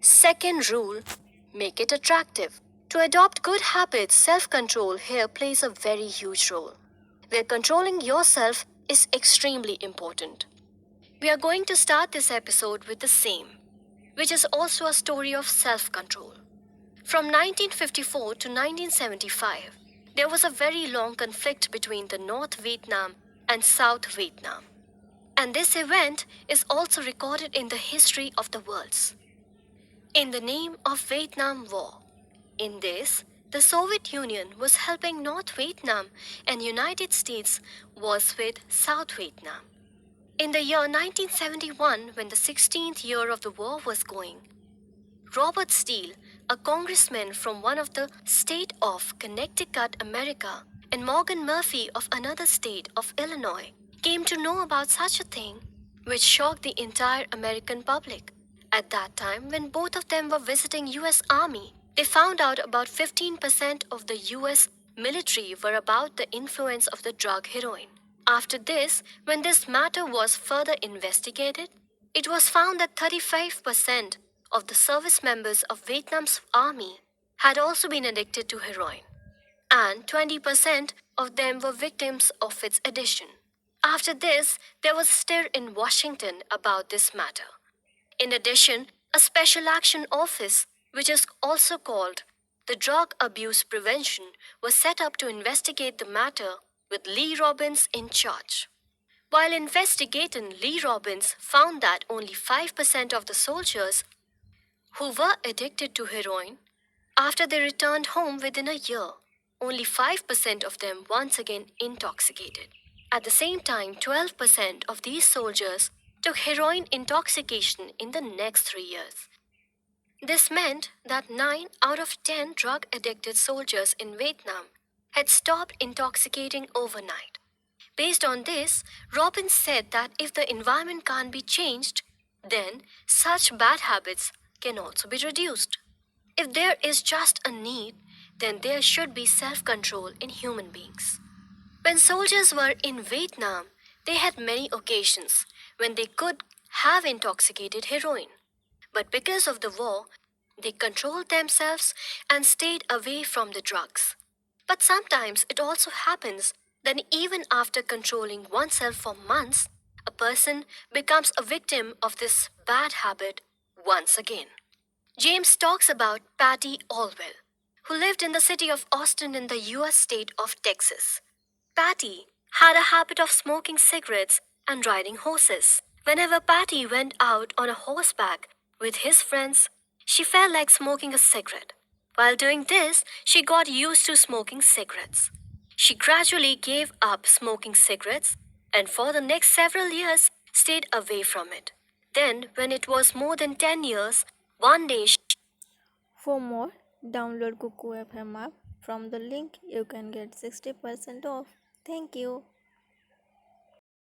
Second rule, make it attractive. To adopt good habits, self-control here plays a very huge role, where controlling yourself is extremely important. We are going to start this episode with the same, which is also a story of self-control. From 1954 to 1975, there was a very long conflict between the North Vietnam and South Vietnam. And this event is also recorded in the history of the world. In the name of Vietnam War. In this, the Soviet Union was helping North Vietnam and United States was with South Vietnam. In the year 1971, when the 16th year of the war was going, Robert Steele, a congressman from one of the state of Connecticut, America, and Morgan Murphy of another state of Illinois, came to know about such a thing, which shocked the entire American public. At that time, when both of them were visiting US Army, they found out about 15% of the US military were about the influence of the drug heroin. After this, when this matter was further investigated, it was found that 35% of the service members of Vietnam's army had also been addicted to heroin, and 20% of them were victims of its addiction. After this, there was a stir in Washington about this matter. In addition, a special action office, which is also called the Drug Abuse Prevention, was set up to investigate the matter with Lee Robbins in charge. While investigating, Lee Robbins found that only 5% of the soldiers who were addicted to heroin, after they returned home within a year, only 5% of them once again intoxicated. At the same time, 12% of these soldiers took heroin intoxication in the next 3 years. This meant that 9 out of 10 drug addicted soldiers in Vietnam had stopped intoxicating overnight. Based on this, Robbins said that if the environment can't be changed, then such bad habits can also be reduced. If there is just a need, then there should be self control in human beings. When soldiers were in Vietnam, they had many occasions when they could have intoxicated heroin. But because of the war, they controlled themselves and stayed away from the drugs. But sometimes it also happens that even after controlling oneself for months, a person becomes a victim of this bad habit once again. James talks about Patty Olwell, who lived in the city of Austin in the US state of Texas. Patty had a habit of smoking cigarettes and riding horses. Whenever Patty went out on a horseback with his friends, she felt like smoking a cigarette. While doing this, she got used to smoking cigarettes. She gradually gave up smoking cigarettes and for the next several years stayed away from it. Then, when it was more than 10 years, one day For more, download KukuFM app. From the link, you can get 60% off. Thank you.